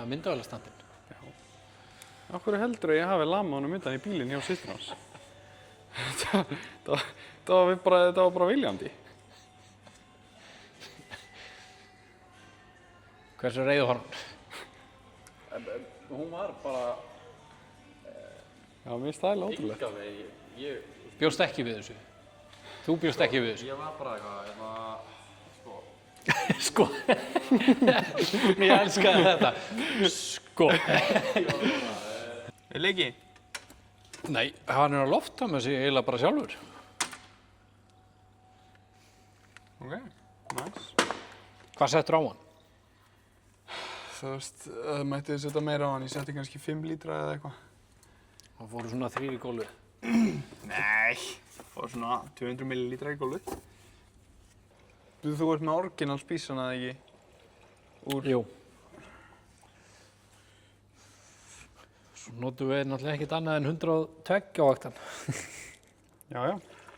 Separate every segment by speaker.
Speaker 1: myndavélastandinn.
Speaker 2: Já. Af hverju heldur ég hafi lamað honum undan í bílinn hjá systur hans? Það var bara viljandi.
Speaker 1: Hversu reiður var hann?
Speaker 2: Hún var bara... Já, mér finnst það ótrúlegt.
Speaker 1: Bjóst ekki við þessu? Þú bjóst ekki við þessu?
Speaker 3: Ég var bara eitthvað,
Speaker 1: Sko. Ég elskaði þetta. Sko.
Speaker 2: Leiki?
Speaker 1: Nei, hann að lofta með sig eiginlega bara sjálfur.
Speaker 2: Ok, nice.
Speaker 1: Hvað settur á hann?
Speaker 2: Þú veist, það mætti setja meira á hann. Ég setti kannski 5 lítra eða eitthvað.
Speaker 1: Það fóru svona 3 í gólfið.
Speaker 2: Nei, það var svona 200 millilítra í gólfið. Þú ert með orginal spísana eða ekki?
Speaker 1: Jú. Svo notum við náttúrulega ekkert annað en 102 vaktan.
Speaker 2: Já.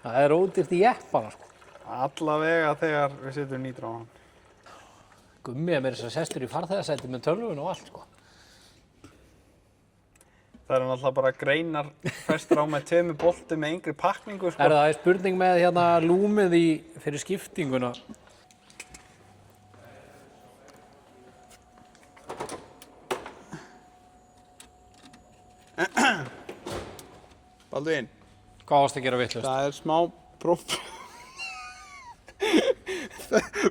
Speaker 1: Það er ódýrt í jeppana, sko.
Speaker 2: Allavega þegar við setjum nýtra á hann.
Speaker 1: Gummi er meira þess að sestur í farþegasæti með tölvun og allt, sko.
Speaker 2: Það eru náttúrulega bara greinar festar á með 2 boltum með yngri pakningu, sko.
Speaker 1: Það er spurning með hérna lúmið fyrir skiptinguna.
Speaker 2: Baldvin.
Speaker 1: Hvað varst að gera vitlaust?
Speaker 2: Það er smá próf.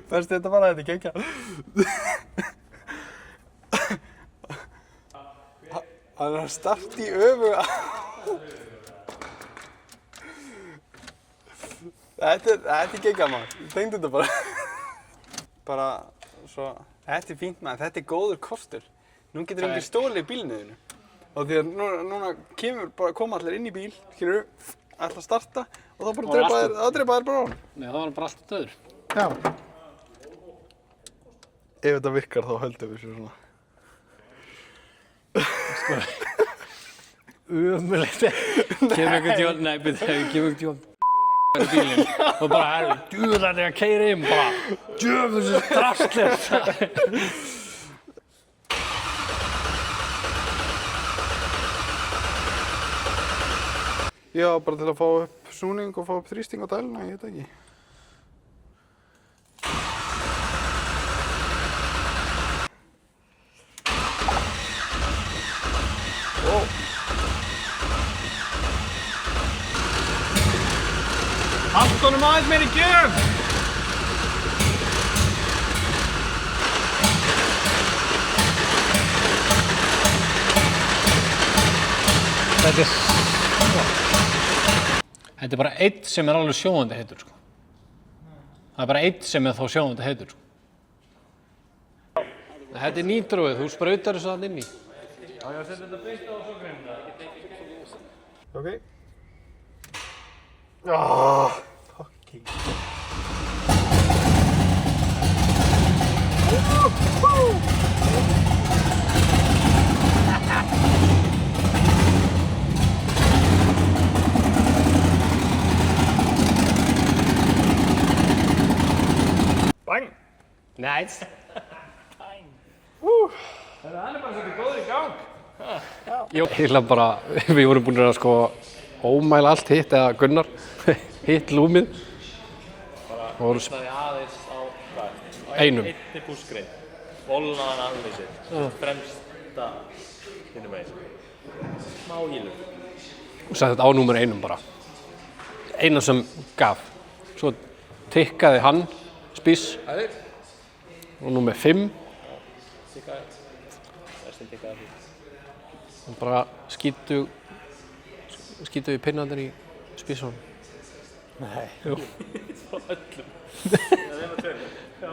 Speaker 2: Fyrst þetta bara, þetta er geggjað. Hann er að starta í öfuga. Þetta er geggjað, maður. Ég tengdi þetta bara. Bara svo, þetta er fínt, maður. Þetta er góður kostur. Nú getur enginn stólið í bílinu þínu. Og því að núna koma allir inn í bíl, skilurðu, ætla að starta og þá bara drepa þér bara á hann.
Speaker 1: Nei, það var bara alltaf döður.
Speaker 2: Já. Ef þetta virkar þá höldum við sér svona.
Speaker 1: Sko, umulegt. Kemur einhvern tíma í bílinn og bara herri, djúðan er að keyra inn, bara djöfusins drastlið.
Speaker 2: Já, bara til að fá upp snúning og fá upp þrýsting á dæluna, ég veit ekki. Wow. Allt honum aðeins meira í gjöf!
Speaker 1: Þetta er bara einn sem er alveg sjóðandi heitur, sko. Það er bara einn sem er þá sjóðandi heitur, sko. Þetta er nýtróið, þú sprautar þessu þannig inn í.
Speaker 3: Já, ég setja þetta beint á svo greina.
Speaker 2: Ok. Fucking. Bang!
Speaker 1: Nice.
Speaker 3: Hann er bara svolítið góður í gang.
Speaker 1: Jú, bara, við vorum búin að sko ómæla allt hitt, eða Gunnar, hitt lúmið.
Speaker 3: Bara hlustaði aðeins á
Speaker 1: einum.
Speaker 3: Einni búskrein. Volnaðan alveg sér. Fremsta hinum megin. Smá ílum.
Speaker 1: Og setti þetta á númer 1 bara. Eina sem gaf. Svo tikkaði hann spís. Og númer 5.
Speaker 3: Tikkaði. Restin tikkaði því.
Speaker 1: Og bara skýtu í pinnandir í spísunum.
Speaker 2: Nei.
Speaker 1: Jú.
Speaker 3: Frá öllum. Það er það tveir. Já.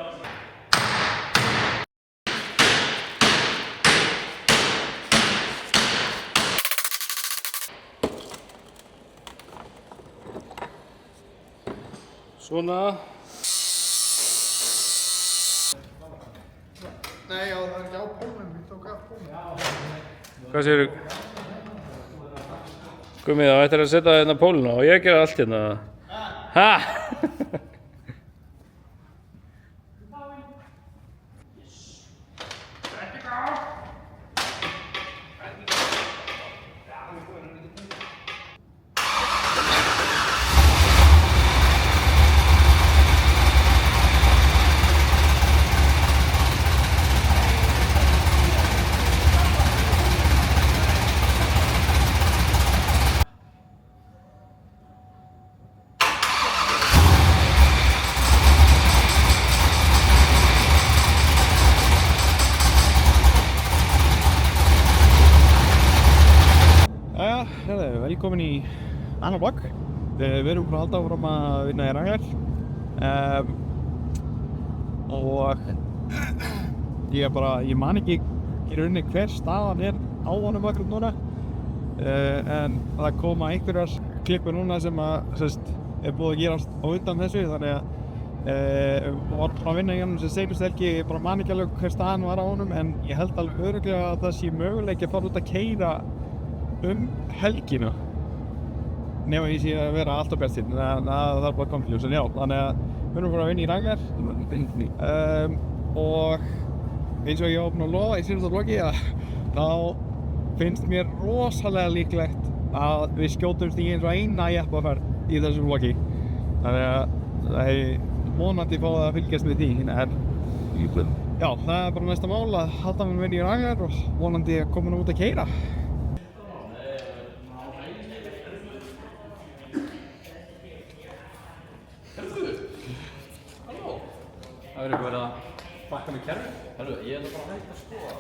Speaker 1: Svona.
Speaker 2: Nei, já, það er ekki á pólnum, ég tók af pólnum.
Speaker 1: Hvað segirðu? Gummi, þá ættir að setja hérna póluna og ég gera allt hérna. Ha?
Speaker 4: komin í annan vlogg. Við erum bara að halda áfram að vinna í Rangær. Og ég man ekki í rauninni hver staðan á honum akkurat núna. En það koma einhverjar klippur núna sem er búið að gerast á undan þessu, þannig að var bara að vinna í hann sem seinust helgi, ég bara man ekki alveg hver staðan var á honum, en ég held alveg örugglega að það sé möguleiki að fara út að keyra helgina nema ég sé að vera alltaf bjartsýnn, það er bara kompljús, en já, þannig að við erum bara að vinna í Rangær og eins og ég var búinn að lofa í síðasta vloggi að þá finnst mér rosalega líklegt að við skjótumst í eins og eina jeppaferð í þessum vloggi, þannig að það er vonandi fáið að fylgjast með því, en já, það er bara næsta mál að halda mér vinna í Rangær og vonandi að koma út að keyra.
Speaker 1: Það verður verið að bakka með kerfi.
Speaker 3: Hörru, ég bara að hætta að skoða.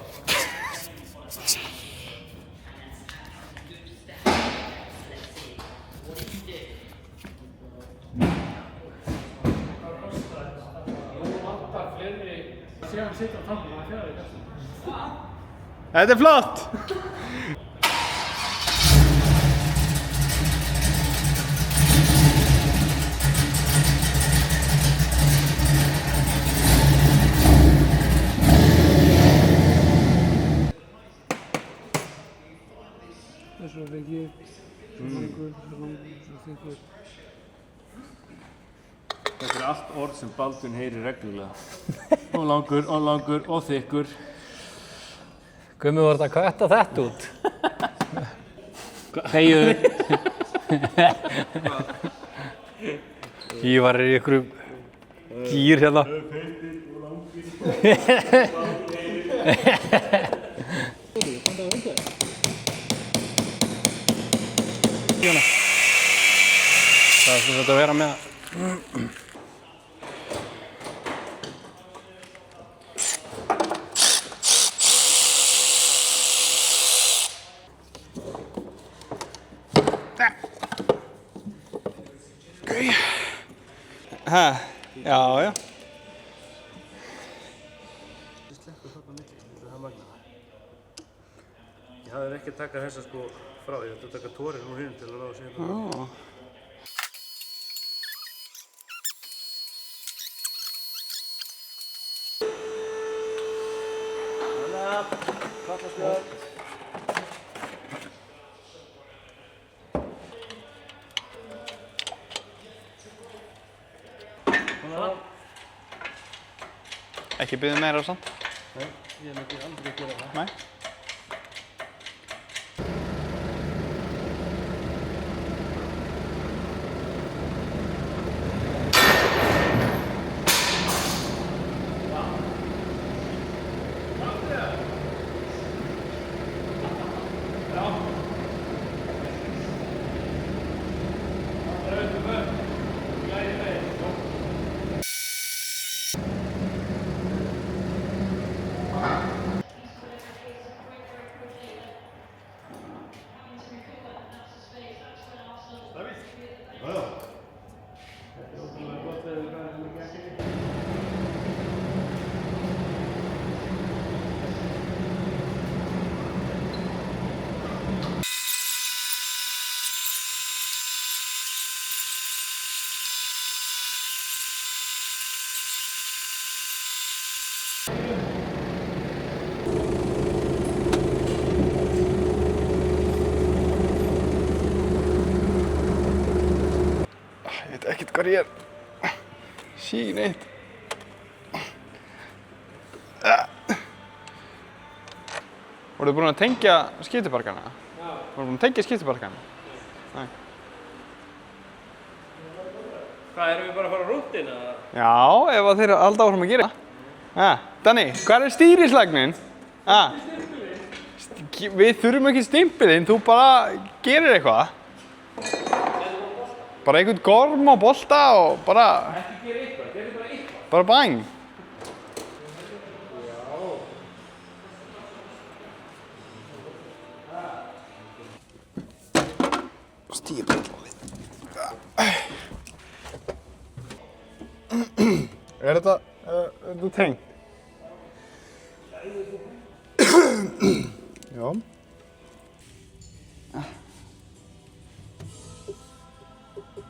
Speaker 2: Þetta flott!
Speaker 5: Svo vegið, svo langur, svo þykkur.
Speaker 3: Þetta er allt orð sem Baldvin heyrir reglulega. Og langur og þykkur.
Speaker 1: Gummi var þetta að kvætta þetta út. Þegiðu. Ég var í einhverjum gýr hérna. Það er sem þetta að vera með
Speaker 2: Já, já.
Speaker 3: Ég hafði ekki að taka þessa sko frá, ég ætti að taka tórinn úr hinn til að láta sig þetta. Kallaspjörn.
Speaker 2: Ekki biðja meira samt?
Speaker 3: Nei, ég myndi aldrei að gera það.
Speaker 2: Nei. Ég veit ekkert hvað ég sín eitt. Voruð þið búin að tengja skiptiparkana? Já. Voruð þið búin að tengja skiptiparkana? Nei.
Speaker 3: Hvað, erum við bara að fara á rúntinn eða?
Speaker 2: Já, ef að þeir halda áfram að gera. Danni, hvað er stýrislagnin? Við þurfum ekki stimpilinn, þú bara gerir eitthvað. Bara einhvern gorm á bolta og bara...
Speaker 3: Ekki gera eitthvað, gerðu bara eitthvað.
Speaker 2: Bara bang. Stíði bílóðið. Er þetta tengt? Já.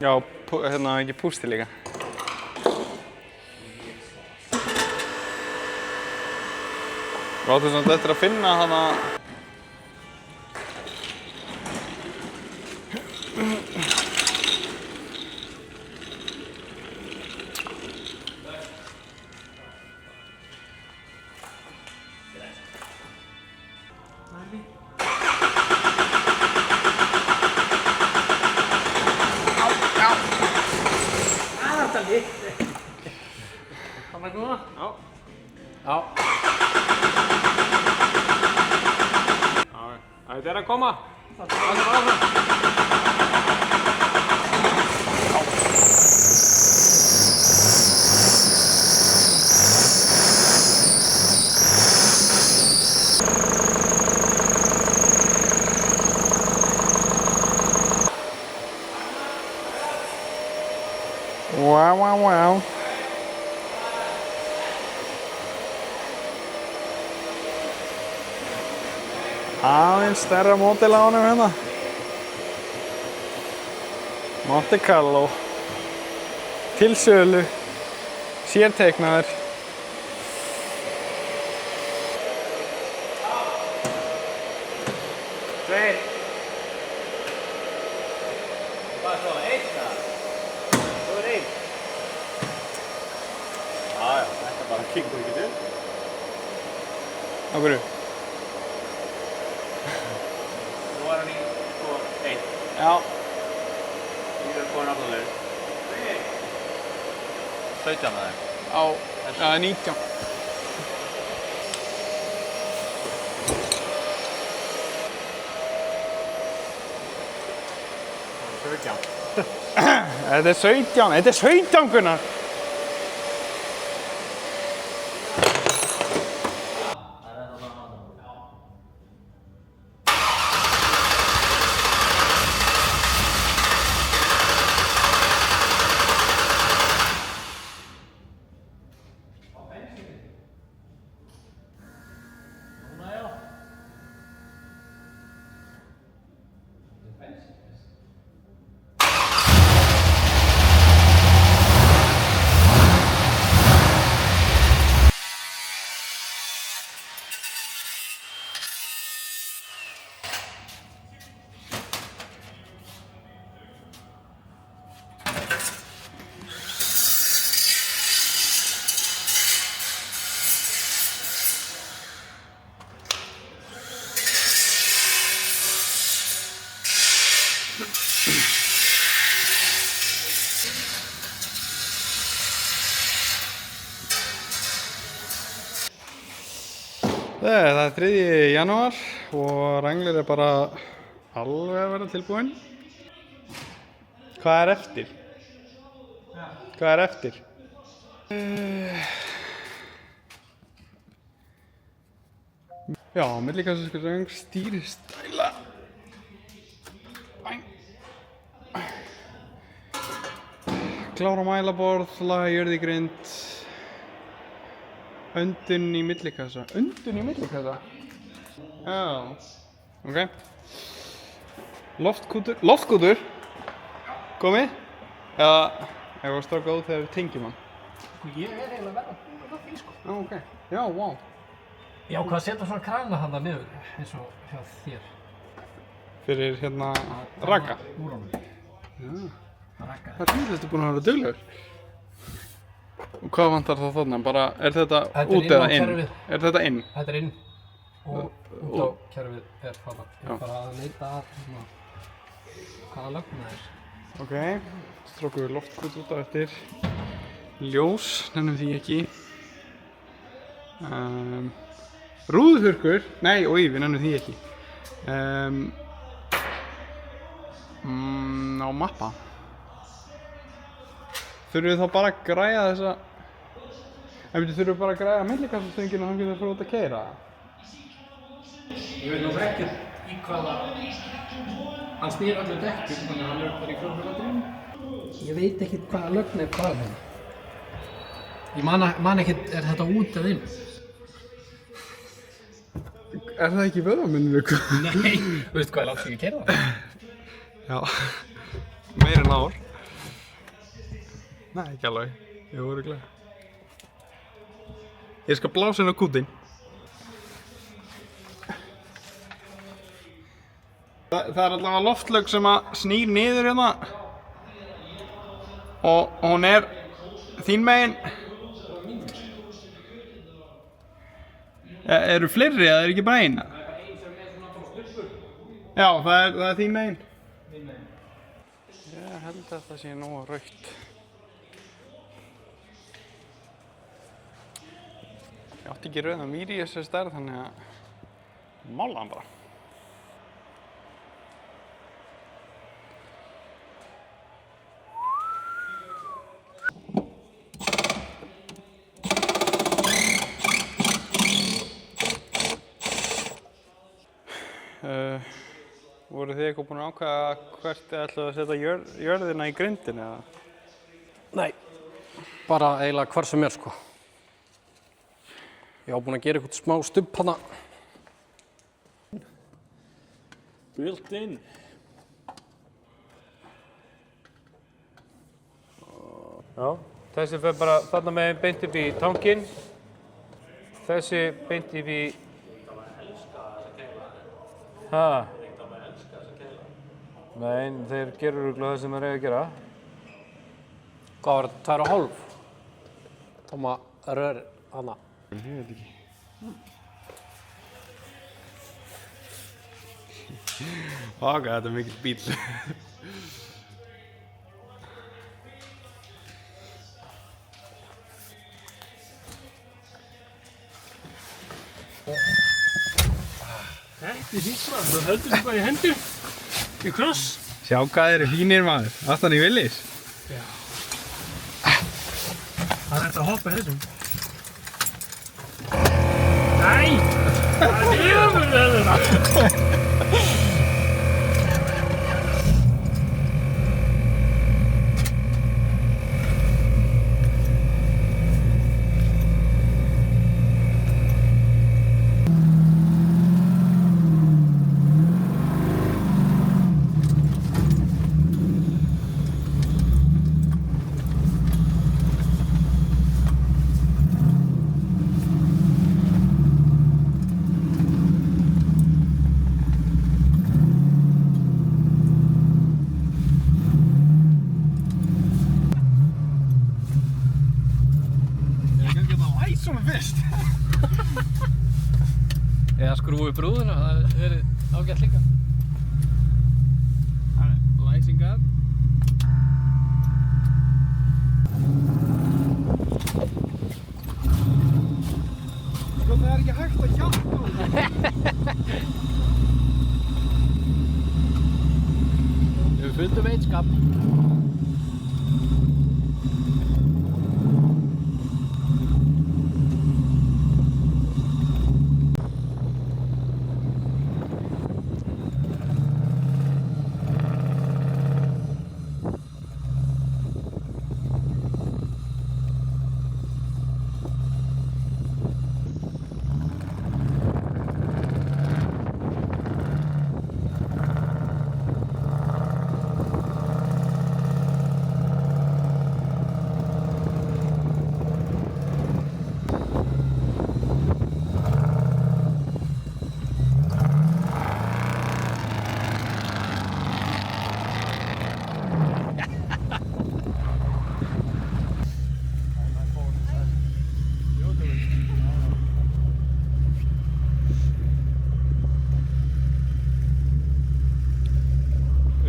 Speaker 2: Já, hérna ekki pústi líka. Við áttum samt eftir að finna hana.
Speaker 1: Þetta er að koma.
Speaker 2: Wow. Aðeins stærra módel á honum hérna. Monte Carlo. Til sölu. Sérteiknaður.
Speaker 3: Tveir. Hvað svo, einn það? Svo einn. Já, þetta bara kingur ekki til.
Speaker 2: Á hverju?
Speaker 3: Nú var hann í, sko, einn.
Speaker 2: Já.
Speaker 3: Ég er komin afturlegur. 17 með þeim.
Speaker 2: Á 19. Þetta er 17 Gunnar. Það er 3. janúar og Wrangler er bara alveg að vera tilbúinn. Hvað er eftir? Hvað er eftir? Já, millikassaskar röng, stýristæla. Klára mælaborð, laga jörð í grind. Öndun í millikassa. Öndun í millikassa? Já. Ok. Loftkútur? Komið? Eða ef við stráka út þegar við tengjum hann?
Speaker 1: Ég er eiginlega verið að búa það því, sko.
Speaker 2: Já, ok. Já, wow.
Speaker 1: Ég ákvað að setja svona krana handa niður, eins og hjá þér.
Speaker 2: Fyrir hérna raka?
Speaker 1: Úr honum.
Speaker 2: Já.
Speaker 1: Raka.
Speaker 2: Það er hlýðilegt að búin að vera duglegur. Og hvað vantar það þarna? Bara, er þetta út eða inn? Er þetta inn?
Speaker 1: Þetta er inn og út á kerfið er þarna. Ég er bara að leita að svona hvaða lögn það er.
Speaker 2: Ok, strókum við loftkút út á eftir. Ljós, nennum því ekki. Rúðuþurrkur, nei, oi, við nennum því ekki. Á mappa. Þurfum við þá bara að græja þessa... Þurfum við bara að græja millikassatöngina og hann getur að fara út að keyra það?
Speaker 1: Ég veit nú ekki í hvaða Hann snýr öllu dekkum, þannig að hann er í klöppuröldinu.
Speaker 5: Ég veit ekki hvaða lögn er hvað þeim. Ég man ekkert, er þetta út eða inn?
Speaker 2: Er það ekki vöðvamunur ykkur?
Speaker 5: Nei, veistu hvað, ég láti ekki að keyra það?
Speaker 2: Já, meira en ár. Nei, ekki alveg. Jú, örugglega. Ég skal blása inn á kútinn. Það er allavega loftlaug sem að snýr niður hérna. Og hún er þín megin. Eru fleiri eða er ekki bara eina? Já, það er þín megin. Ég held að það sé nógu rautt. Ég átti ekki rauðan mýri í þessu stærð, þannig að mála hann bara. Voru þið eitthvað búin að ákveða hvert þið ætlaðu að setja jörðina í grindin eða?
Speaker 1: Nei, bara eiginlega hvar sem er sko. Ég var búinn að gera eitthvað smá stubb hana.
Speaker 3: Built in. Já, þessi fer bara þarna með beint upp í tankinn. Þessi beint upp í... Ha? Nei, þeir gerur örugglega það sem þeir eiga að gera.
Speaker 1: Hvað var þetta, 2,5? Tóma rör hana.
Speaker 2: Ég veit ekki. Vaka, þetta er mikill bíll.
Speaker 5: Þetta er hýsmað, það heldur þið bara í hendur. Í kross.
Speaker 2: Sjá hvað þeir eru fínir maður. Aftan í Willys.
Speaker 5: Já. Það er þetta að hoppa þessum. Nei! Það er yfir þetta!
Speaker 1: Eða skrúfu upp rúðuna, það hefði verið ágætt líka.
Speaker 2: Læsingar. Sko það er ekki hægt að hjálpa hún.
Speaker 1: Við fundum einskap.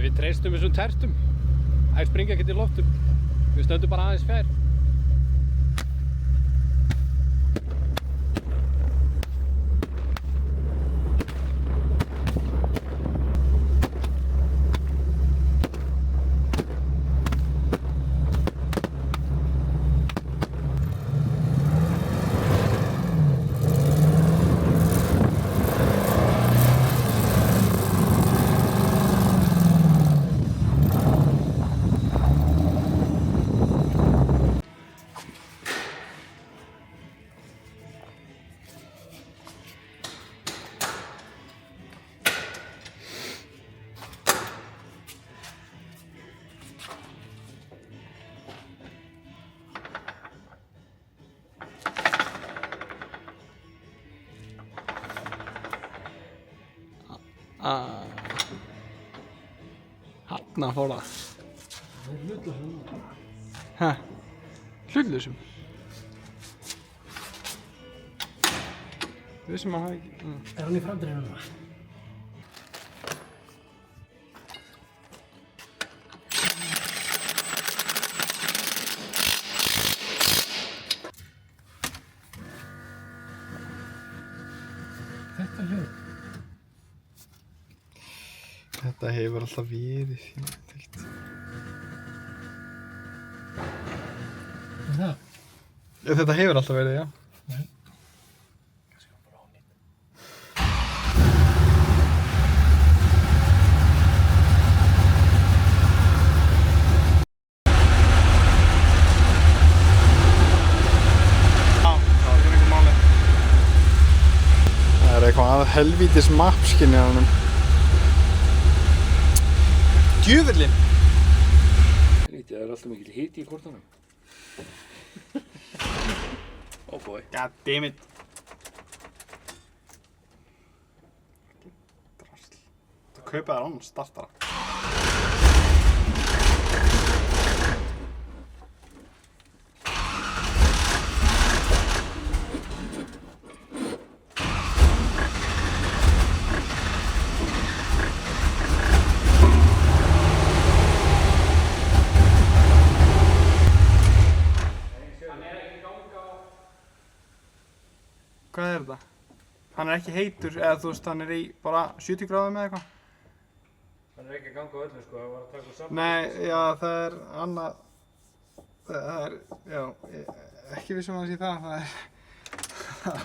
Speaker 1: Við treystum þessum tertum. Þær springa ekkert í loftum. Við stöndum bara aðeins fjær.
Speaker 2: Hanna fór það. Hæ? Hlutlausum? Vissum að hafa ekki...
Speaker 5: Er hann í framdreinu núna? Þetta hljóð.
Speaker 2: Þetta hefur alltaf verið fínt.
Speaker 5: Það?
Speaker 2: Þetta hefur alltaf verið, já.
Speaker 5: Nei.
Speaker 2: Það er eitthvað að helvítis mappskinni á hannum. Djöfullinn!
Speaker 3: Það er alltaf mikil hiti í kortunum. Oh boy.
Speaker 2: God damn it. Drasl. Það kaupa þér annan startara. Hvað er þetta? Hann er ekki heitur, eða þú veist, hann er í bara 70 gráðum eða eitthvað?
Speaker 3: Hann er ekki að ganga á öllu sko, það var að taka úr saman.
Speaker 2: Nei, já, það er annað... Það er, já, ekki vissum að það sé það er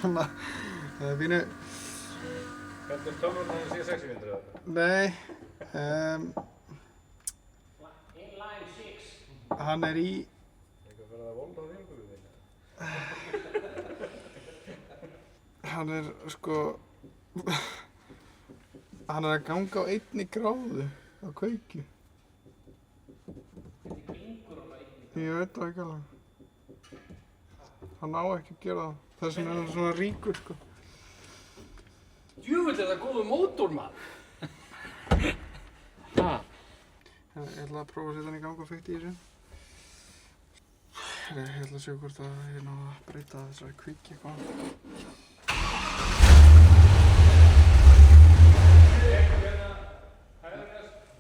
Speaker 2: annað... Það er pínu...
Speaker 3: Heldur tónum að það sé 6 vindur eða?
Speaker 2: Nei, hann er í...
Speaker 3: Eitthvað fyrir að volda á þínbúið þínu?
Speaker 2: Hann er sko... Hann er að ganga á 1 gráðu á kveikju. Ég veit það ekki alveg. Hann á ekki að gera það. Þess vegna er hann svona ríkur sko.
Speaker 1: Djöfull er það góður mótor, maður. Ha?
Speaker 2: Ég ætla að prófa að setja hann í gang og fykta í þessu. Ég ætla að sjá hvort að ég ná að breyta þessari kveikju eitthvað.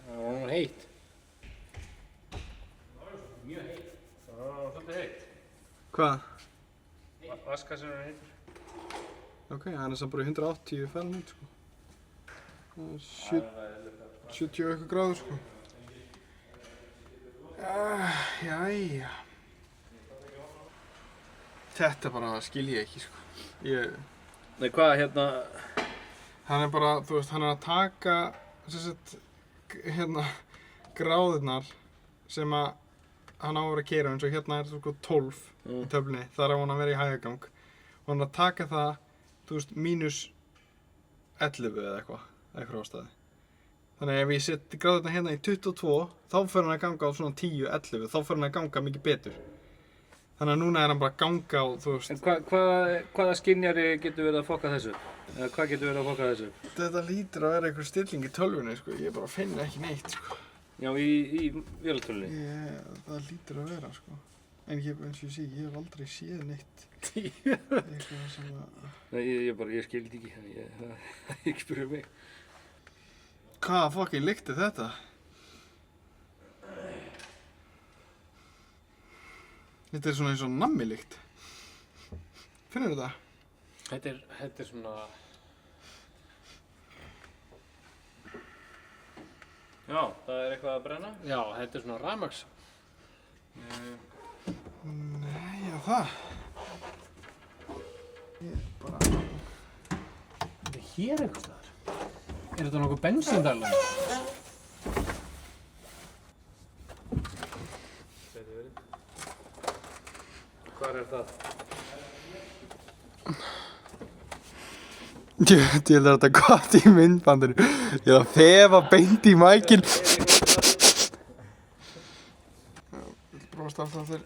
Speaker 1: Það var heitt.
Speaker 3: Mjög heitt. Það var svolítið heitt.
Speaker 2: Hvað?
Speaker 3: Vaskassinn er heitur.
Speaker 2: Ok, hann er samt bara í 180 Fahrenheit sko. Það er 70 og eitthvað gráður sko. Jæja. Þetta bara skil ég ekki sko.
Speaker 3: Nei, hvað hérna...
Speaker 2: Hann er bara, þú veist, hann er að taka sem sagt, hérna, gráðurnar sem að hann á að vera að keyra eins og hérna er sko 12 í töflunni, þar á hann að vera í hægagang og hann er að taka það, þú veist, mínus 11 eða eitthvað ástæði. Þannig ef ég seti gráðurnar hérna í 22, þá fer hann að ganga á svona 10, 11, þá fer hann að ganga mikið betur. Þannig að núna er hann bara að ganga á, þú veist...
Speaker 3: En hvaða skynjari getur verið að fokka þessu? Eða hvað getur verið að fokka þessu?
Speaker 2: Þetta lítur að vera einhver stilling í tölvunni, sko. Ég bara finn ekki neitt, sko.
Speaker 3: Já, í vélartölunni?
Speaker 2: Það lítur að vera, sko. En eins og ég sé, ég hef aldrei séð neitt. Eitthvað sem að...
Speaker 3: Nei, ég skildi ekki, það ekki spyrja mig.
Speaker 2: Hvaða fucking lykt er þetta? Þetta er svona eins og nammi-lykt. Finnur þetta?
Speaker 1: Þetta er svona...
Speaker 3: Já, það er eitthvað að brenna?
Speaker 1: Já, þetta er svona rafmagns.
Speaker 2: Nei, já það. Ég bara...
Speaker 1: Þetta er hér einhvers staðar. Er þetta nokkuð bensíndæla?
Speaker 3: Hvar er það?
Speaker 2: Ég held að þetta er gott í myndbandinu. Ég er að þefa beint í mækinn. Ég vil prófa að starta aftur.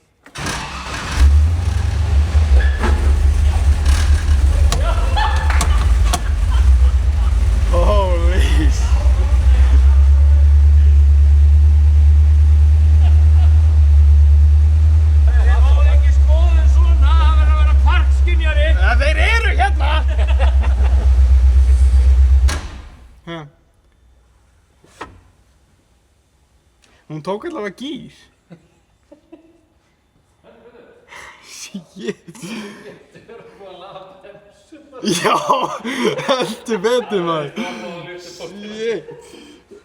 Speaker 2: Holy Hún tók allavega gír. Shit. Já, heldur betur maður. Shit.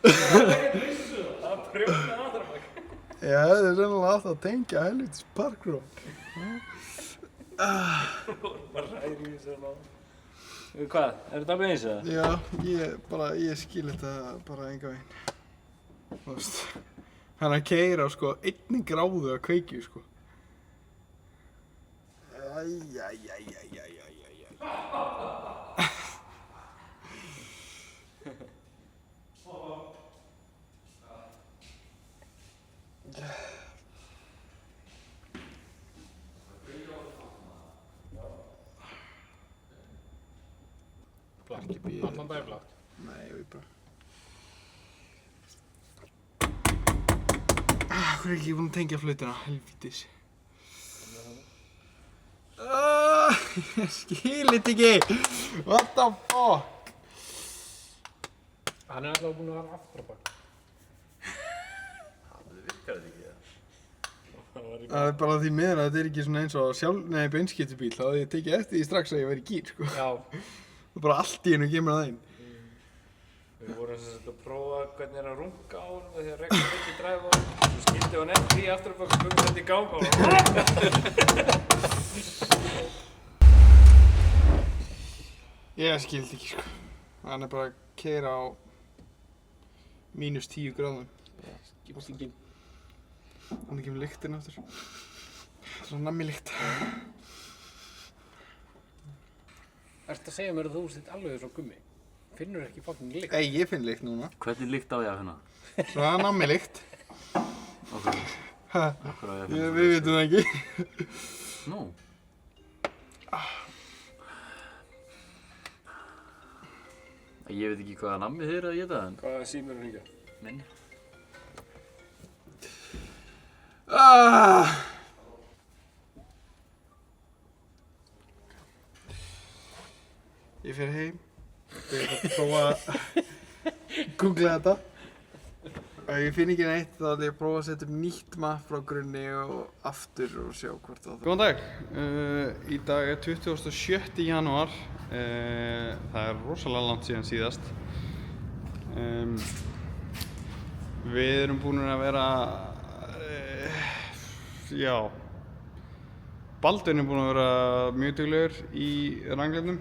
Speaker 3: Það prjóna aðra bak.
Speaker 2: Já, það er sennilega átt að tengja helvitis parkró.
Speaker 3: Bara ræðir í þessu að ná. Hvað, er þetta með eins eða?
Speaker 2: Já, ég skil þetta bara enga veginn. Þú veist, hann er að keyra á sko 1 gráðu að kveikju sko.
Speaker 1: Blátt. Allan dag er blátt.
Speaker 2: Nei, ég veit bara. Hvað er ekki búinn að tengja flautina? Helvítis. Ég skil þetta ekki. What the fuck?
Speaker 1: Hann er alltaf búinn að vera aftur á bak.
Speaker 2: Það er bara því miður að þetta er ekki svona eins og beinskiptubíl. Þá hefði ég tekið eftir því strax að ég væri í gír, sko.
Speaker 1: Já.
Speaker 2: Og bara allt í hennu kemur það inn.
Speaker 3: Við vorum sem sagt að prófa hvernig er að runga á honum þegar Rektor ekki dræfa á honum. Svo skildi hún eftir í aftur á bak og spurði þetta í gang á honum.
Speaker 2: Ég skildi ekki, sko. Hann er bara að keyra á -10 gráðum.
Speaker 1: Skiptingin.
Speaker 2: Þannig kemur lyktin aftur. Svona nammi lykt.
Speaker 1: Ertu að segja mér að þú sitt alveg svo gummi? Finnur ekki fucking lykt?
Speaker 2: Ei, ég finn lykt núna.
Speaker 6: Hvernig lykt á ég að finna?
Speaker 2: Svona nammi lykt.
Speaker 6: Okkur. Okkur á ég að finna.
Speaker 2: Við vitum það ekki.
Speaker 6: Nú. Ég veit ekki hvaða nammi þið eru að geta en...
Speaker 3: Hvaða símur er hringja?
Speaker 6: Minn.
Speaker 2: Ég fer heim. Ég ætla að prófa að googla þetta. Ef ég finn ekki neitt þá ætla ég að prófa að setja upp nýtt mapp frá grunni og aftur og sjá hvort það. Góðan dag. Í dag er 27. janúar. Það er rosalega langt síðan síðast. Við erum búin að vera, Baldvin er búinn að vera mjög duglegur í rangleifnum.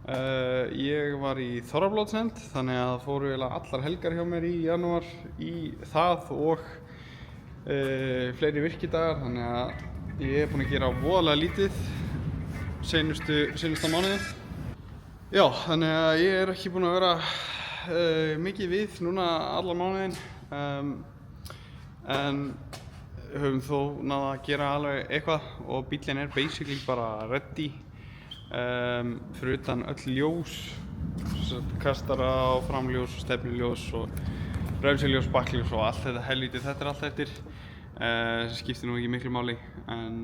Speaker 2: Ég var í Þorrablótsnefnd, þannig að það fóru eiginlega allar helgar hjá mér í janúar í það og fleiri virkidagar, þannig að ég er búinn að gera voðalega lítið seinustu mánuði. Já, þannig að ég er ekki búinn að vera mikið við núna allan mánuðinn, en höfum þó náð að gera alveg eitthvað og bíllinn er basically bara ready. Fyrir utan öll ljós, kastara og framljós og stefnuljós og bremsuljós, bakljós og allt þetta helvítið, þetta er allt eftir sem skiptir nú ekki miklu máli, en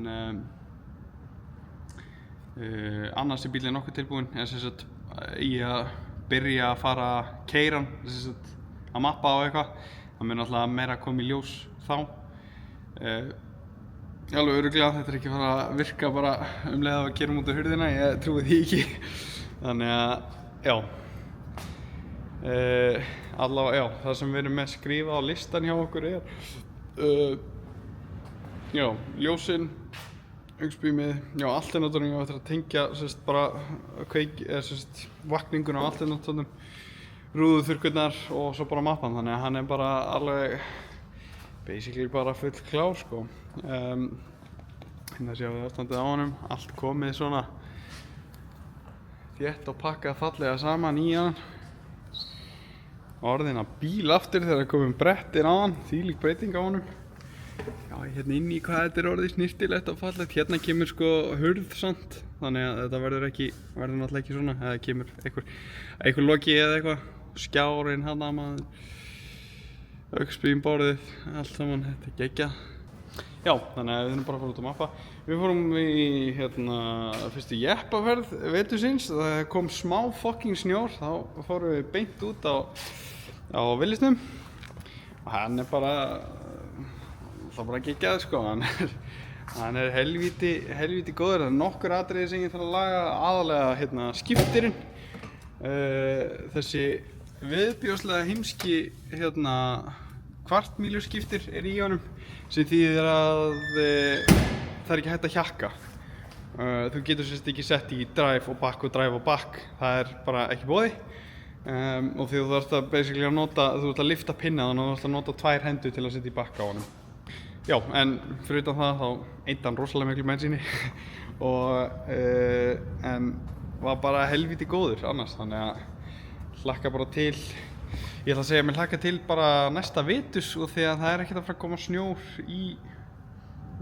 Speaker 2: annars er bíllinn nokkuð tilbúinn, en sem sagt í að byrja að fara að keyra hann, sem sagt að mappa á eitthvað, það mun alltaf meira að koma í ljós þá. Alveg örugglega, þetta er ekki að fara að virka bara leið að við kerum út á hurðina, ég trúi því ekki. Þannig að, já. Allavega, já, það sem við erum með skrifað á listan hjá okkur er ljósin, augsbýmið, alternatorinn, ég á eftir að tengja bara vakningun á alternatornum, rúðuþurrkurnar og svo bara mappan, þannig að hann er bara alveg basically bara full klár, sko. Hérna sjáum við afstandið á honum, allt komið svona þétt og pakkað fallega saman í hann. Orðinn að bíl aftur þegar komum brettin á hann, þvílík breyting á honum. Já, hérna inn í hvað þetta er orðið snirtilegt og fallegt, hérna kemur sko hurð samt, þannig að þetta verður náttúrulega ekki svona, eða kemur einhver loki eða eitthvað, skjárinn hann að maður. Augsbýmborðið, allt saman, þetta er geggjað. Já, þannig að við erum bara að fara út að mappa. Við fórum í fyrstu jeppaferð vetursins, það kom smá fucking snjór, þá fórum við beint út á Villisnum Hann er bara, það er bara geggjað sko, hann er helvíti góður. Það er nokkur atriði sem ég þarf að laga, aðalega hérna skiptirinn. Þessi viðbjóðslega heimski hérna kvartmíluskiptir er í honum sem þýðir að það er ekki hægt að hjakka. Þú getur sérst ekki sett í drive og back, það er bara ekki boði. Og því þú þarfst að basically að nota, þú ert að lifta pinna þannig að þú þarfst að nota 2 hendur til að setja í back á honum. Já, en fyrir utan það þá eyddi hann rosalega miklu bensíni en var bara helvíti góður annars, þannig að hlakka bara til, ég ætla að segja að mér hlakka til bara næsta veturs og því að það er ekkert að fara að koma snjór í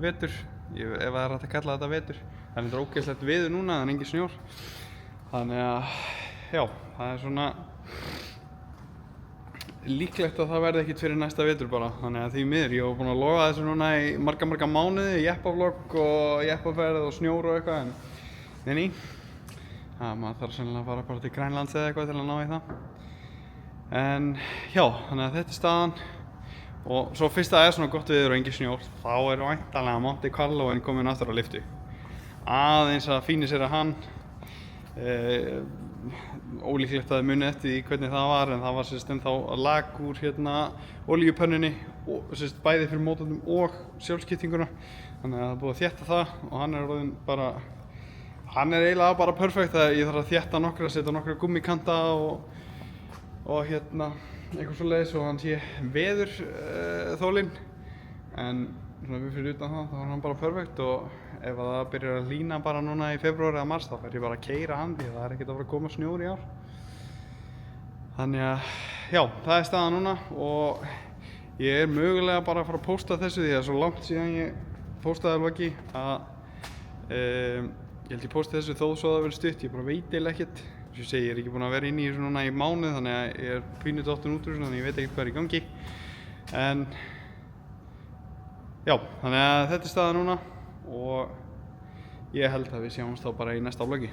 Speaker 2: vetur, ef það er hægt að kalla þetta vetur. Það er ógeðslegt veður núna, það er engin snjór. Þannig að, já, það er svona líklegt að það verði ekkert fyrir næsta vetur bara. Þannig að því miður, ég var búinn að lofa þessu núna í marga mánuði, jeppavlogg og jeppaferð og snjór og eitthvað, en nei. Maður þarf sennilega að fara bara til Grænlands eða eitthvað til að ná í það. En já, þannig að þetta er staðan. Og svo fyrst það er svona gott veður og engin snjór, þá er væntanlega Monte Carlo kominn aftur á lyftu. Aðeins að fíni sér að hann, ólíklegt að þið muni eftir því hvernig það var, en það var sérst ennþá lag úr hérna olíupönnunni, sérst bæði fyrir mótornum og sjálfskiptinguna. Þannig að það er búið að þétta það og hann er orðinn bara, hann er eiginlega bara perfekt. Ég þarf að þétta nokkra, setja nokkra gummikanta og hérna eitthvað svoleiðis og hann sé veður þólinn. En svona fyrir utan það, þá er hann bara perfekt og ef það byrjar að lína bara núna í febrúar eða mars, þá fer ég bara að keyra hann því það er ekkert að fara að koma snjór í ár. Þannig að, já, það er staðan núna og ég er mögulega bara að fara að pósta þessu því það er svo langt síðan ég póstaði vloggi að ég held ég pósti þessu þó svo það verið stutt, ég bara veit eiginlega ekkert. Þess að ég segi, ég er ekki búinn að vera inni í þessu núna í mánuð, þannig að ég er pínu dottinn út úr þessu, þannig að ég veit ekkert hvað er í gangi. En já, þannig að þetta er staðan núna og ég held að við sjáumst þá bara í næsta vloggi.